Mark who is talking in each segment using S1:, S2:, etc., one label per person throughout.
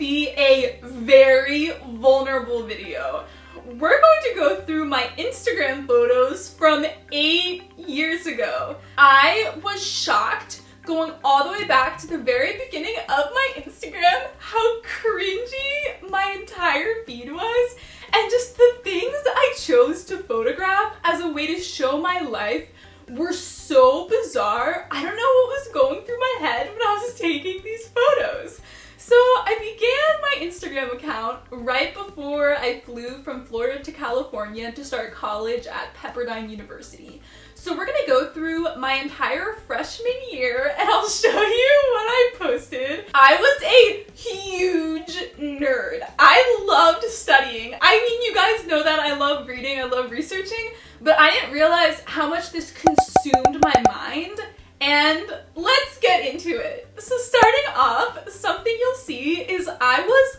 S1: be a very vulnerable video. We're going to go through my Instagram photos from 8 years ago. I was shocked going all the way back to the very beginning of my Instagram, how cringy my entire feed was, and just the things I chose to photograph as a way to show my life were so bizarre. I don't know what was going through my head when I was taking these photos. So I began my Instagram account right before I flew from Florida to California to start college at Pepperdine University. So we're gonna go through my entire freshman year and I'll show you what I posted. I was a huge nerd. I loved studying. I mean, you guys know that I love reading, I love researching, but I didn't realize how much this consumed my mind. And let's get into it. So starting off, something you'll see is I was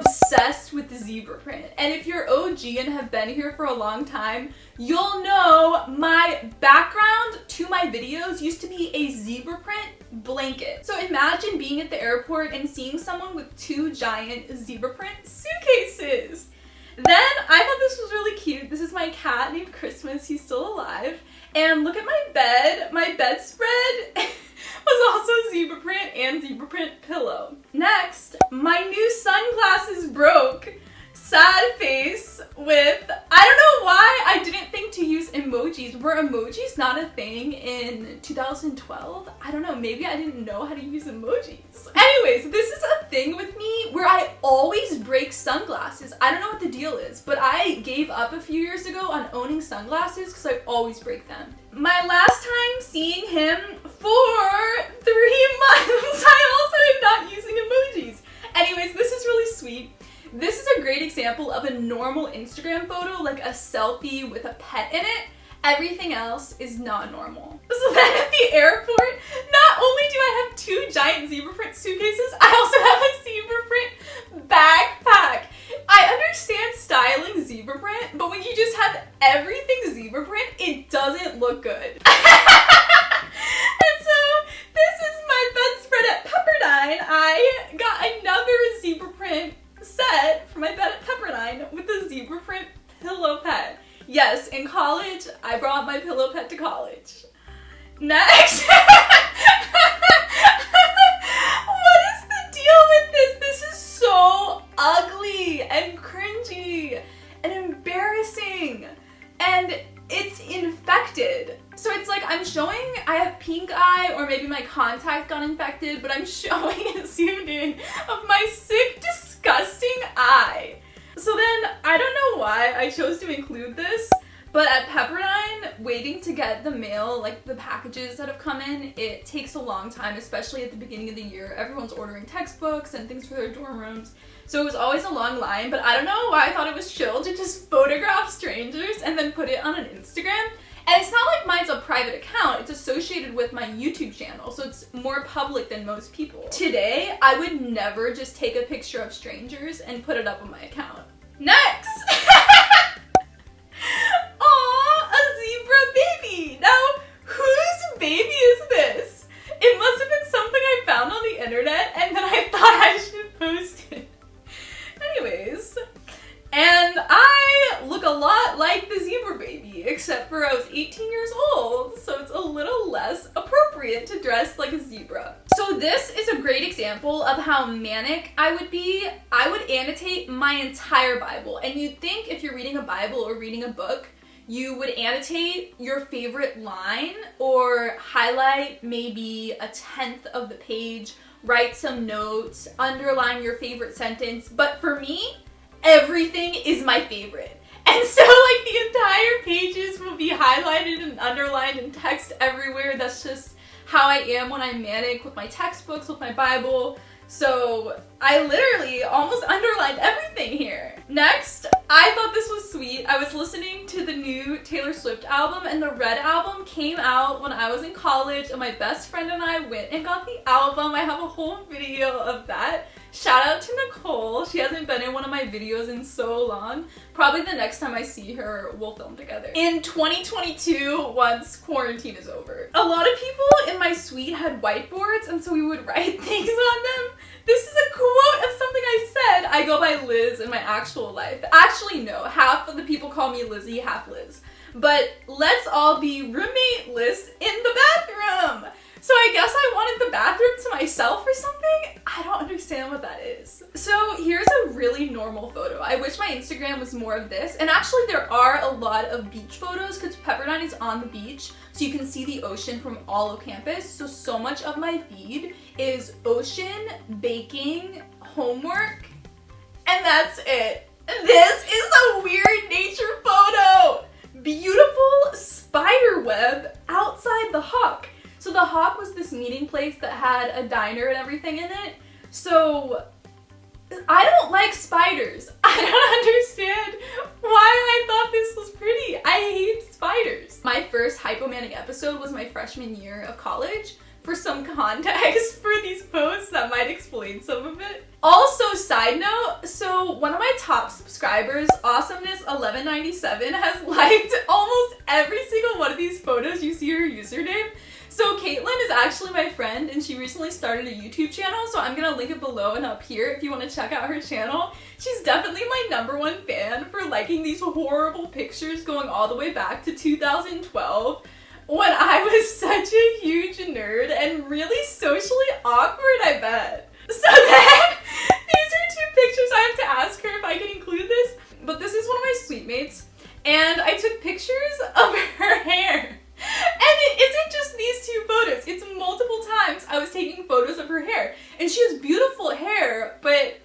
S1: obsessed with the zebra print. And if you're OG and have been here for a long time, you'll know my background to my videos used to be a zebra print blanket. So imagine being at the airport and seeing someone with 2 giant zebra print suitcases. Then I thought this was really cute. This is my cat named Christmas. He's still alive. And look at my bed. My bedspread was also zebra print and zebra print pillow. Next, my new sunglasses broke. Sad face with, I don't know why I didn't think to use emojis. Were emojis not a thing in 2012? I don't know, maybe I didn't know how to use emojis. Anyways, this is a thing with me where I always break sunglasses. I don't know what the deal is, but I gave up a few years ago on owning sunglasses because I always break them. My last time seeing him for 3 months, I also am not using emojis. Anyways, this is really sweet. This is a great example of a normal Instagram photo, like a selfie with a pet in it. Everything else is not normal. So then at the airport, not only do I have 2 giant zebra print suitcases, I also have a zebra print backpack. I understand styling zebra print, but when you just have everything zebra print, it doesn't look good. And so this is my bedspread at Pepperdine. I got another zebra print set for my bed at Pepperdine with a zebra print pillow pet. Yes, in college, I brought my pillow pet to college. Next. What is the deal with this? This is so ugly and cringy and embarrassing. And it's infected. So it's like I'm showing I have pink eye or maybe my contact got infected, but I'm showing a zoomed in of my sick, disgusting eye. So then I don't know why I chose to include this, but at Pepperdine, waiting to get the mail, like the packages that have come in, it takes a long time, especially at the beginning of the year. Everyone's ordering textbooks and things for their dorm rooms. So it was always a long line, but I don't know why I thought it was chill to just photograph strangers and then put it on an Instagram. And it's not like mine's a private account, it's associated with my YouTube channel, so it's more public than most people. Today, I would never just take a picture of strangers and put it up on my account. Next! Aw, a zebra baby! Now, whose baby is this? It must have been something I found on the internet and then I thought I should post it. Anyways, and I look a lot like the zebra baby, except for I was 18 years old, so it's a little less appropriate to dress like a zebra. So this is a great example of how manic I would be. I would annotate my entire Bible, and you'd think if you're reading a Bible or reading a book, you would annotate your favorite line or highlight maybe 1/10 of the page, write some notes, underline your favorite sentence, but for me, everything is my favorite. And so like the entire pages will be highlighted and underlined and text everywhere. That's just how I am when I'm manic with my textbooks, with my Bible. So I literally almost underlined everything here. Next, I thought this was sweet. I was listening to the new Taylor Swift album, and the Red album came out when I was in college, and my best friend and I went and got the album. I have a whole video of that. Shout out to Nicole. She hasn't been in one of my videos in so long. Probably the next time I see her, we'll film together. In 2022, once quarantine is over. A lot of people in my suite had whiteboards, and so we would write things on them. This is a quote of something I head, I go by Liz in my actual life. Actually, no. Half of the people call me Lizzie, half Liz. But let's all be roommate-less in the bathroom. So I guess I wanted the bathroom to myself or something? I don't understand what that is. So here's a really normal photo. I wish my Instagram was more of this. And actually there are a lot of beach photos because Pepperdine is on the beach. So you can see the ocean from all of campus. So much of my feed is ocean, baking, homework, and that's it. This is a weird nature photo. Beautiful spider web outside the Hawk. So the Hawk was this meeting place that had a diner and everything in it. So I don't like spiders. I don't understand why I thought this was pretty. I hate spiders. My first hypomanic episode was my freshman year of college. For some context for these posts that might explain some of it. Also, side note, so one of my top subscribers, Awesomeness1197, has liked almost every single one of these photos. You see her username. So Caitlin is actually my friend and she recently started a YouTube channel, so I'm gonna link it below and up here if you want to check out her channel. She's definitely my #1 fan for liking these horrible pictures going all the way back to 2012. When I was such a huge nerd and really socially awkward, I bet. So then, these are 2 pictures. I have to ask her if I can include this. But this is one of my suite mates. And I took pictures of her hair. And it isn't just these 2 photos. It's multiple times I was taking photos of her hair. And she has beautiful hair, but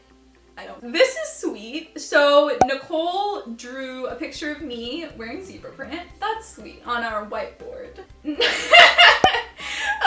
S1: I don't. This is sweet. So Nicole drew a picture of me wearing zebra print. That's sweet on our whiteboard.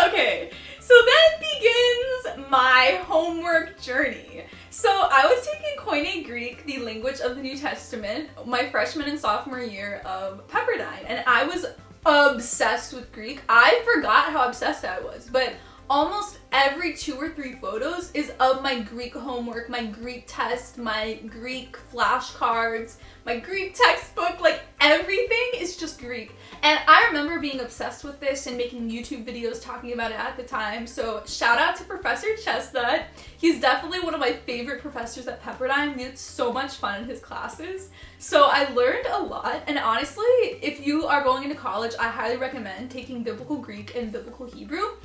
S1: Okay, so then begins my homework journey. So I was taking Koine Greek, the language of the New Testament, my freshman and sophomore year of Pepperdine, and I was obsessed with Greek. I forgot how obsessed I was, but almost every 2 or 3 photos is of my Greek homework, my Greek test, my Greek flashcards, my Greek textbook, like everything is just Greek. And I remember being obsessed with this and making YouTube videos talking about it at the time. So shout out to Professor Chestnut. He's definitely one of my favorite professors at Pepperdine. We had so much fun in his classes. So I learned a lot, and honestly, if you are going into college, I highly recommend taking Biblical Greek and Biblical Hebrew.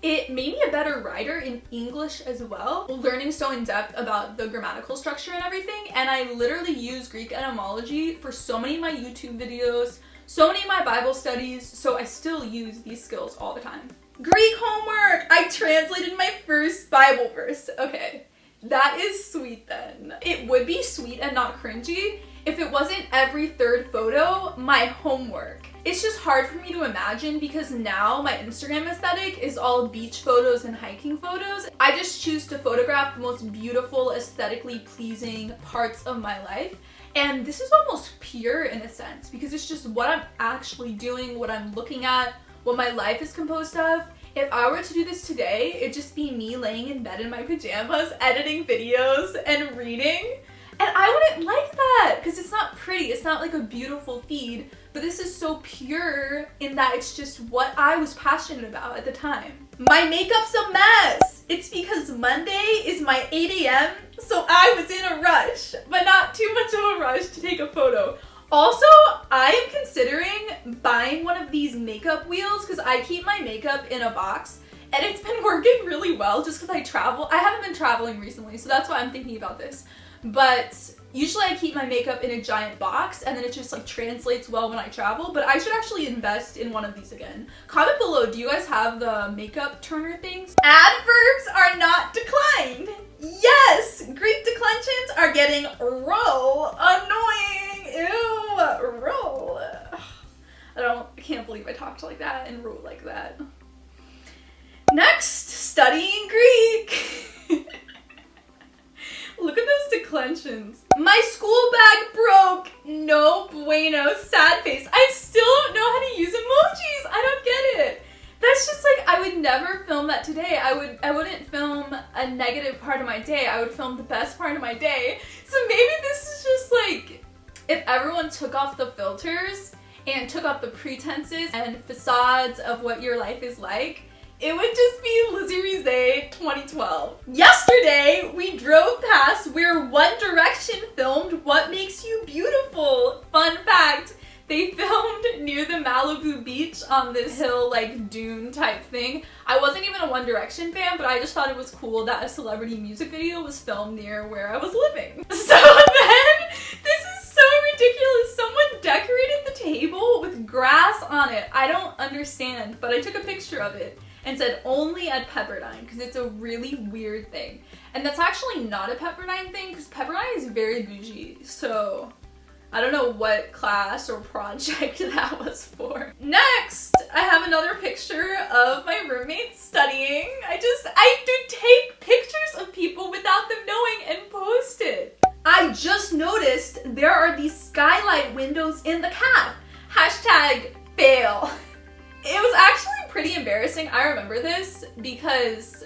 S1: It made me a better writer in English as well, learning so in depth about the grammatical structure and everything, and I literally use Greek etymology for so many of my YouTube videos, so many of my Bible studies, so I still use these skills all the time. Greek homework! I translated my first Bible verse. Okay, that is sweet then. It would be sweet and not cringy if it wasn't every 3rd photo my homework. It's just hard for me to imagine because now my Instagram aesthetic is all beach photos and hiking photos. I just choose to photograph the most beautiful, aesthetically pleasing parts of my life. And this is almost pure in a sense because it's just what I'm actually doing, what I'm looking at, what my life is composed of. If I were to do this today, it'd just be me laying in bed in my pajamas, editing videos and reading. And I wouldn't like that because it's not pretty. It's not like a beautiful feed, but this is so pure in that it's just what I was passionate about at the time. My makeup's a mess. It's because Monday is my 8 a.m. so I was in a rush, but not too much of a rush to take a photo. Also, I am considering buying one of these makeup wheels because I keep my makeup in a box and it's been working really well just because I travel. I haven't been traveling recently, so that's why I'm thinking about this. But usually I keep my makeup in a giant box and then it just like translates well when I travel, but I should actually invest in one of these again. Comment below, do you guys have the makeup turner things? Adverbs are not declined. Yes, Greek declensions are getting roll annoying. Ew, roll. I can't believe I talked like that and wrote like that. Next, studying Greek. Look at those declensions. My school bag broke. No bueno. Sad face. I still don't know how to use emojis. I don't get it. That's just like, I would never film that today. I wouldn't film a negative part of my day. I would film the best part of my day. So maybe this is just like, if everyone took off the filters and took off the pretenses and facades of what your life is like, it would just be Lizzie 2012. Yesterday, we drove podcast where One Direction filmed What Makes You Beautiful. Fun fact, they filmed near the Malibu beach on this hill, like dune type thing. I wasn't even a One Direction fan, but I just thought it was cool that a celebrity music video was filmed near where I was living. So then, this is so ridiculous. Someone decorated the table with grass on it. I don't understand, but I took a picture of it and said only at Pepperdine because it's a really weird thing. And that's actually not a Pepperdine thing because Pepperdine is very bougie. So I don't know what class or project that was for. Next, I have another picture of my roommate studying. I do take pictures of people without them knowing and post it. I just noticed there are these skylight windows in the caf. Hashtag fail. It was actually pretty embarrassing. I remember this because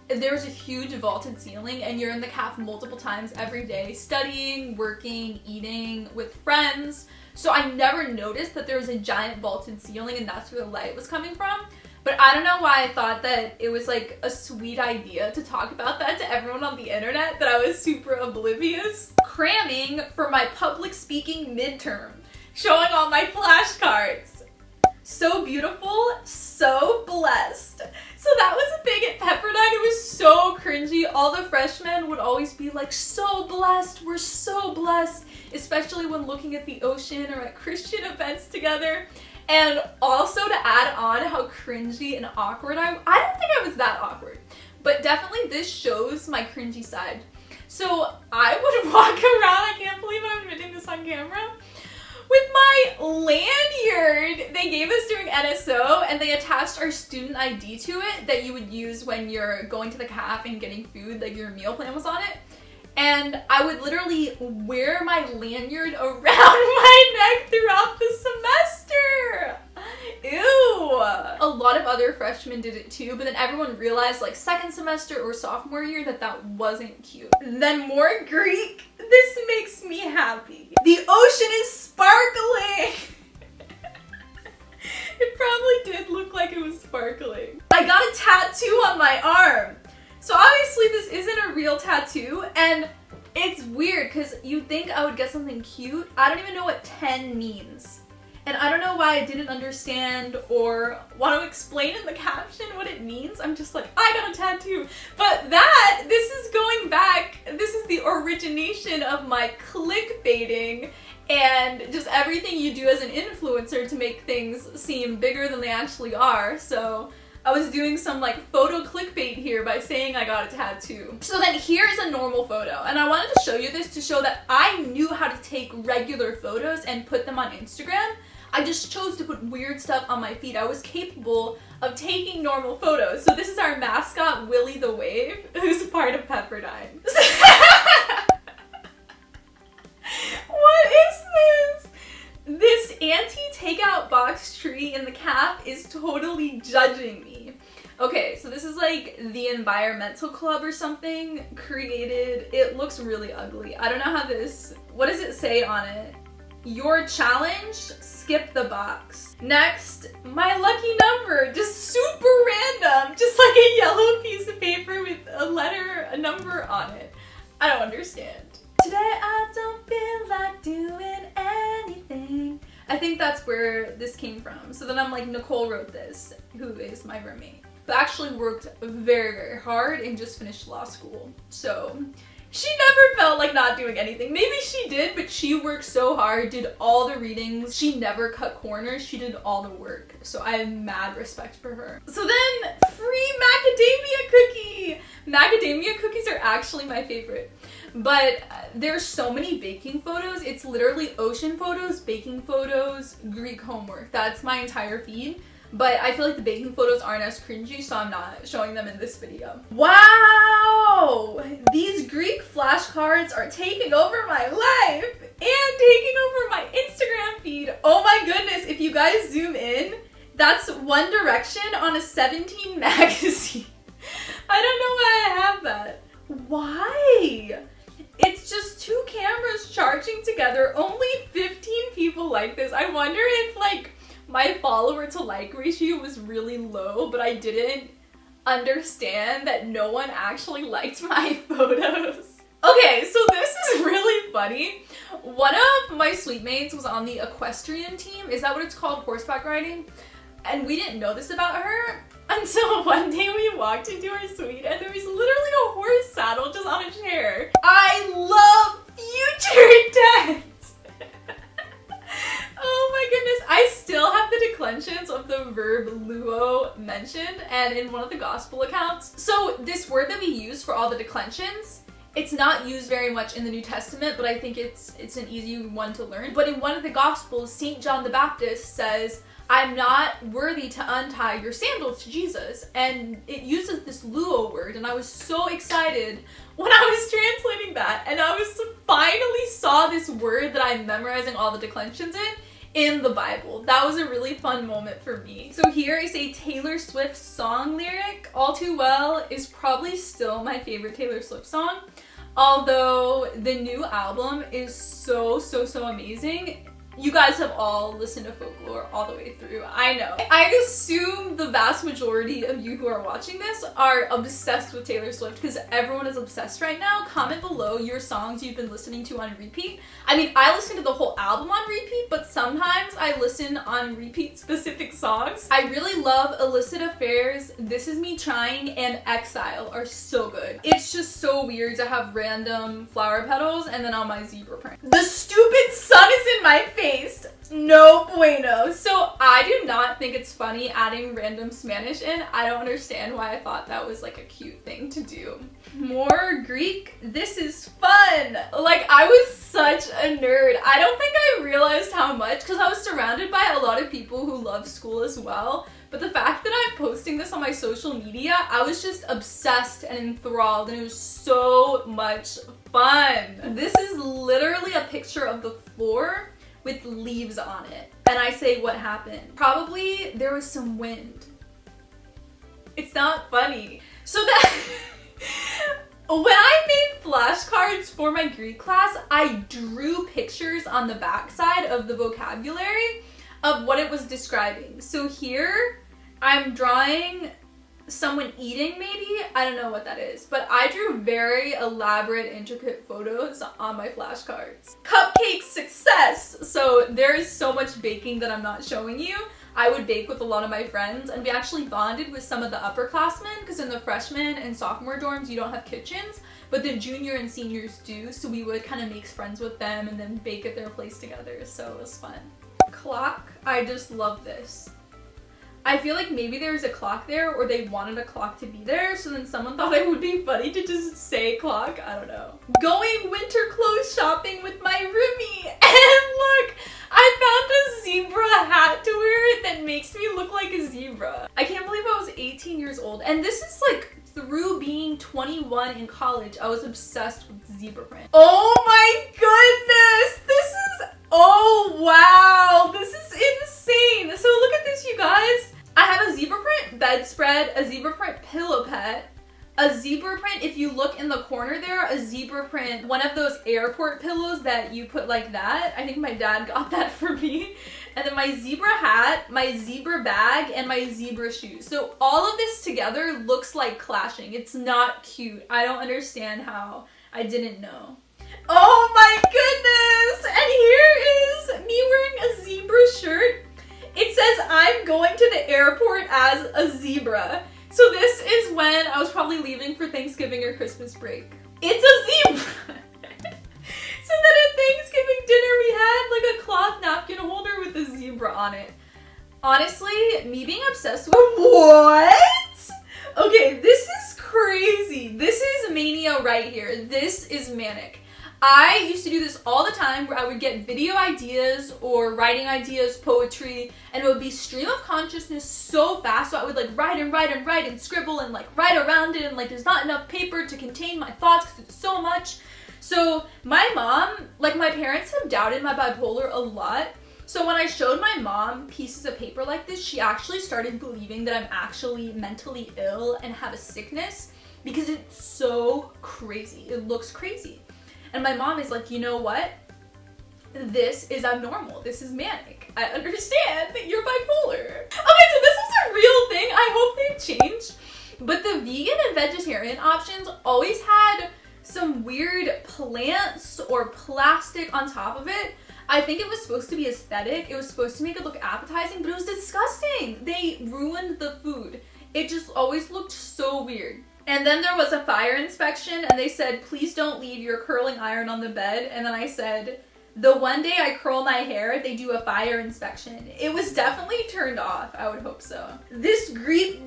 S1: there was a huge vaulted ceiling and you're in the caf multiple times every day, studying, working, eating with friends. So I never noticed that there was a giant vaulted ceiling and that's where the light was coming from. But I don't know why I thought that it was like a sweet idea to talk about that to everyone on the internet, that I was super oblivious. Cramming for my public speaking midterm, showing all my flashcards. So beautiful, so blessed. So that was a thing at Pepperdine. It was so cringy. All the freshmen would always be like, so blessed, we're so blessed, especially when looking at the ocean or at Christian events together. And also to add on how cringy and awkward I don't think I was that awkward, but definitely this shows my cringy side. So I would walk around, I can't believe I'm admitting this on camera, with my lanyard they gave us during NSO, and they attached our student ID to it that you would use when you're going to the caf and getting food, like your meal plan was on it. And I would literally wear my lanyard around my neck throughout the semester. Ew. A lot of other freshmen did it too, but then everyone realized like second semester or sophomore year that wasn't cute. Then more Greek. This makes me happy. The ocean is sparkling. It probably did look like it was sparkling. I got a tattoo on my arm. So obviously this isn't a real tattoo, and it's weird because you'd think I would get something cute. I don't even know what 10 means. And I don't know why I didn't understand or want to explain in the caption what it means. I'm just like, I got a tattoo. But this is going back, this is the origination of my clickbaiting and just everything you do as an influencer to make things seem bigger than they actually are. So I was doing some like photo clickbait here by saying I got a tattoo. So then here's a normal photo, and I wanted to show you this to show that I knew how to take regular photos and put them on Instagram. I just chose to put weird stuff on my feed. I was capable of taking normal photos. So this is our mascot, Willie the Wave, who's a part of Pepperdine. What is this? This anti-takeout box tree in the caf is totally judging me. Okay, so this is like the environmental club or something created. It looks really ugly. I don't know how what does it say on it? Your challenge, skip the box. Next, my lucky number, just super random, just like a yellow piece of paper with a number on it. I don't understand. Today I don't feel like doing anything. I think that's where this came from. So then I'm like, Nicole wrote this, who is my roommate, but actually worked very, very hard and just finished law school. So she never felt like not doing anything. Maybe she did, but she worked so hard, did all the readings. She never cut corners. She did all the work. So I have mad respect for her. So then, free macadamia cookie. Macadamia cookies are actually my favorite. But there's so many baking photos. It's literally ocean photos, baking photos, Greek homework. That's my entire feed. But I feel like the baking photos aren't as cringy, so I'm not showing them in this video. Wow! These Greek flashcards are taking over my life and taking over my Instagram feed. Oh my goodness, if you guys zoom in, that's One Direction on a 17 magazine. I don't know why I have that. Why? It's just two cameras charging together. Only 15 people like this. I wonder if like my follower to like ratio was really low, but I didn't understand that no one actually liked my photos. Okay, so this is really funny. One of my suite mates was on the equestrian team. Is that what it's called? Horseback riding? And we didn't know this about her until one day we walked into our suite and there was literally a horse saddle just on a chair. I love future tense. Oh my goodness. I still have the declensions of the verb luo mentioned and in one of the gospel accounts. So this word that we use for all the declensions, it's not used very much in the New Testament, but I think it's an easy one to learn. But in one of the Gospels, St. John the Baptist says, I'm not worthy to untie your sandals to Jesus. And it uses this luo word, and I was so excited when I was translating that, and I was finally saw this word that I'm memorizing all the declensions in the Bible. That was a really fun moment for me. So here is a Taylor Swift song lyric. All Too Well is probably still my favorite Taylor Swift song, although the new album is so amazing. You guys have all listened to Folklore all the way through, I know. I assume the vast majority of you who are watching this are obsessed with Taylor Swift because everyone is obsessed right now. Comment below your songs you've been listening to on repeat. I mean, I listen to the whole album on repeat, but sometimes I listen on repeat specific songs. I really love Illicit Affairs, This Is Me Trying, and Exile are so good. It's just so weird to have random flower petals and then on my zebra print. The stupid sun is in my face. No bueno. So I do not think it's funny adding random Spanish in. I don't understand why I thought that was like a cute thing to do. More Greek. This is fun. Like, I was such a nerd. I don't think I realized how much because I was surrounded by a lot of people who love school as well. But the fact that I'm posting this on my social media, I was just obsessed and enthralled, and it was so much fun. This is literally a picture of the floor with leaves on it. And I say, what happened? Probably there was some wind. It's not funny. So that when I made flashcards for my Greek class, I drew pictures on the backside of the vocabulary of what it was describing. So here I'm drawing someone eating, maybe? I don't know what that is, but I drew very elaborate, intricate photos on my flashcards. Cupcake success! So there is so much baking that I'm not showing you. I would bake with a lot of my friends, and we actually bonded with some of the upperclassmen because in the freshman and sophomore dorms you don't have kitchens, but the junior and seniors do, so we would kind of make friends with them and then bake at their place together, so it was fun. Clock, I just love this. I feel like maybe there's a clock there or they wanted a clock to be there, so then someone thought it would be funny to just say clock. I don't know. Going winter clothes shopping with my roomie. And look, I found a zebra hat to wear that makes me look like a zebra. I can't believe I was 18 years old. And this is like through being 21 in college, I was obsessed with zebra print. Oh my goodness! This is, oh wow! This is insane! So look at this, you guys. I have a zebra print bedspread, a zebra print pillow pet, a zebra print, if you look in the corner there, a zebra print, one of those airport pillows that you put like that. I think my dad got that for me. And then my zebra hat, my zebra bag, and my zebra shoes. So all of this together looks like clashing. It's not cute. I don't understand how. I didn't know. Oh my goodness! And here is me wearing a zebra shirt. It says I'm going to the airport as a zebra. So this is when I was probably leaving for Thanksgiving or Christmas break. It's a zebra! So then at Thanksgiving dinner we had like a cloth napkin holder with a zebra on it. Honestly, me being obsessed with— What? Okay, this is crazy. This is mania right here. This is manic. I used to do this all the time where I would get video ideas or writing ideas, poetry, and it would be stream of consciousness so fast, so I would like write and scribble and like write around it, and like there's not enough paper to contain my thoughts because it's so much. So my mom, like my parents have doubted my bipolar a lot. So when I showed my mom pieces of paper like this, she actually started believing that I'm actually mentally ill and have a sickness because it's so crazy. It looks crazy. And my mom is like, you know what? This is abnormal. This is manic. I understand that you're bipolar. Okay, so this is a real thing. I hope they've changed. But the vegan and vegetarian options always had some weird plants or plastic on top of it. I think it was supposed to be aesthetic. It was supposed to make it look appetizing, but it was disgusting. They ruined the food. It just always looked so weird. And then there was a fire inspection and they said, please don't leave your curling iron on the bed. And then I said, the one day I curl my hair, they do a fire inspection. It was definitely turned off. I would hope so. This Greek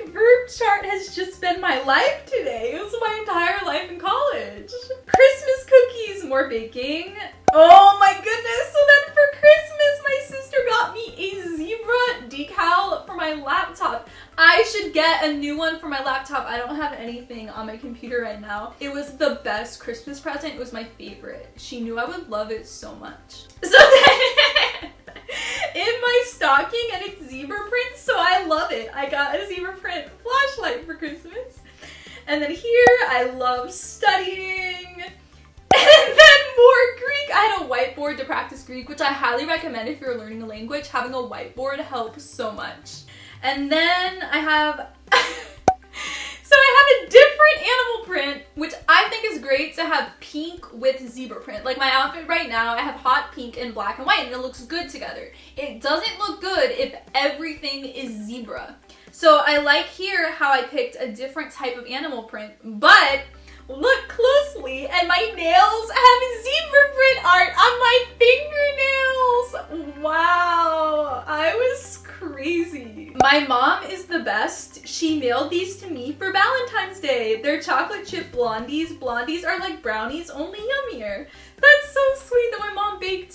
S1: verb chart has just been my life today. It was my entire life in college. Christmas cookies, more baking. Oh my goodness. So then for Christmas, my sister got me a zebra decal for my laptop. I should get a new one for my laptop. I don't have anything on my computer right now. It was the best Christmas present. It was my favorite. She knew I would love it so much. So then in my stocking, and it's zebra print, so I love it. I got a zebra print flashlight for Christmas. And then here, I love studying. And then more Greek. I had a whiteboard to practice Greek, which I highly recommend if you're learning a language. Having a whiteboard helps so much. And then I have, so I have a different animal print, which I think is great to have pink with zebra print. Like my outfit right now, I have hot pink and black and white, and it looks good together. It doesn't look good if everything is zebra. So I like here how I picked a different type of animal print, but look closely, and my nails have zebra print art on my fingernails. Wow, I was crazy. My mom is the best. She mailed these to me for Valentine's Day. They're chocolate chip blondies. Blondies are like brownies, only yummier. That's so sweet that my mom baked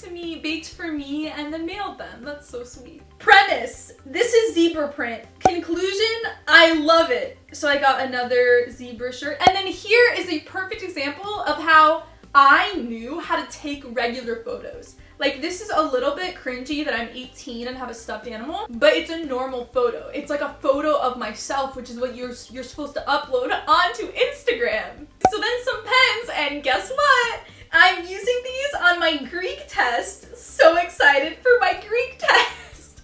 S1: for me, and then mailed them. That's so sweet. Premise, this is zebra print. Conclusion, I love it. So I got another zebra shirt. And then here is a perfect example of how I knew how to take regular photos. Like, this is a little bit cringy that I'm 18 and have a stuffed animal, but it's a normal photo. It's like a photo of myself, which is what you're supposed to upload onto Instagram. So then some pens, and guess what? I'm using these on my Greek test. So excited for my Greek test.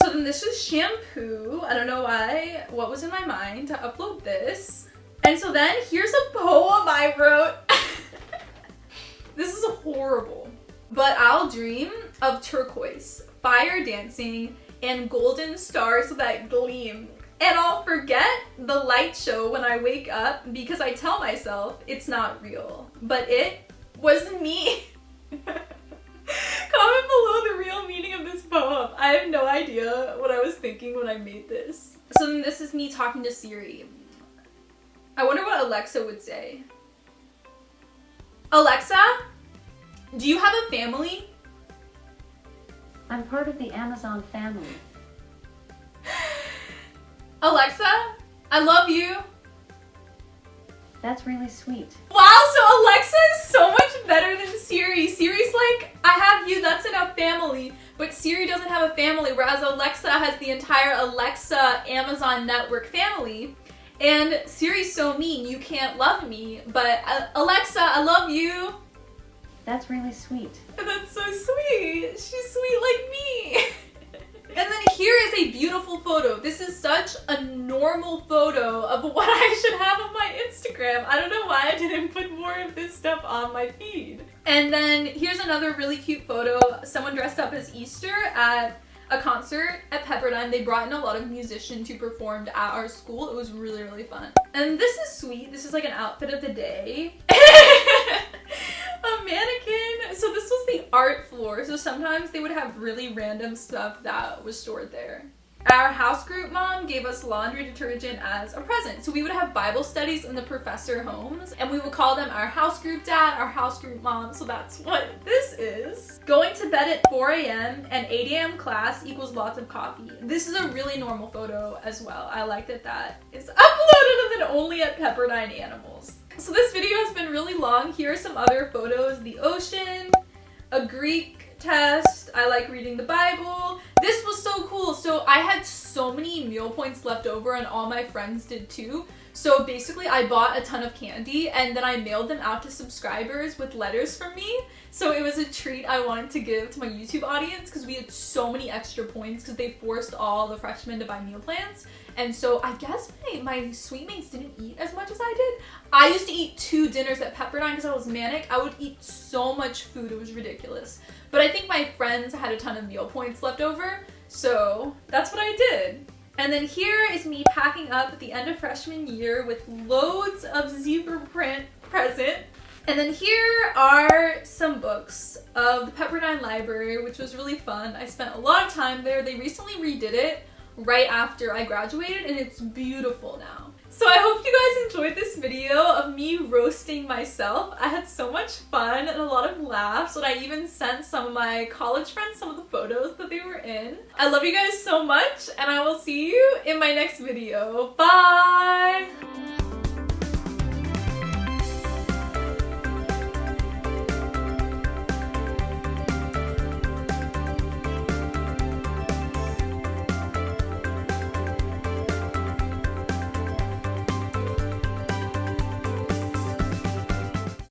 S1: So then this is shampoo. I don't know why, what was in my mind to upload this. And so then here's a poem I wrote. This is horrible. But I'll dream of turquoise, fire dancing, and golden stars that gleam. And I'll forget the light show when I wake up because I tell myself it's not real. But it was me. Comment below the real meaning of this poem. I have no idea what I was thinking when I made this. So then this is me talking to Siri. I wonder what Alexa would say. Alexa, do you have a family?
S2: I'm part of the Amazon family.
S1: Alexa, I love you.
S2: That's really sweet.
S1: Wow, so Alexa is so much better than Siri. Siri's like, I have you, that's enough family. But Siri doesn't have a family, whereas Alexa has the entire Alexa Amazon network family. And Siri's so mean, you can't love me, but Alexa, I love you.
S2: That's really sweet.
S1: That's so sweet. She's sweet like me. And then here is a beautiful photo. This is such a normal photo of what I should have on my Instagram. I don't know why I didn't put more of this stuff on my feed. And then here's another really cute photo. Someone dressed up as Easter at a concert at Pepperdine. They brought in a lot of musicians who performed at our school. It was really, really fun. And this is sweet. This is like an outfit of the day. A mannequin. So this was the art floor. So sometimes they would have really random stuff that was stored there. Our house group mom gave us laundry detergent as a present. So we would have Bible studies in the professor homes, and we would call them our house group dad, our house group mom. So that's what this is. Going to bed at 4 a.m. and 8 a.m. class equals lots of coffee. This is a really normal photo as well. I like that that is uploaded and then only at Pepperdine Animals. So this video has been really long. Here are some other photos. The ocean, a Greek test, I like reading the Bible, This was so cool. So I had so many meal points left over and all my friends did too. So basically I bought a ton of candy and then I mailed them out to subscribers with letters from me. So it was a treat I wanted to give to my YouTube audience because we had so many extra points because they forced all the freshmen to buy meal plans. And so I guess my sweet mates didn't eat as much as I did. I used to eat 2 dinners at Pepperdine because I was manic. I would eat so much food, it was ridiculous. But I think my friends had a ton of meal points left over, so that's what I did. And then here is me packing up at the end of freshman year with loads of zebra print present. And then here are some books of the Pepperdine Library, which was really fun. I spent a lot of time there. They recently redid it right after I graduated and it's beautiful now. So I hope you guys enjoyed this video of me roasting myself. I had so much fun and a lot of laughs, and I even sent some of my college friends some of the photos that they were in. I love you guys so much, and I will see you in my next video. Bye!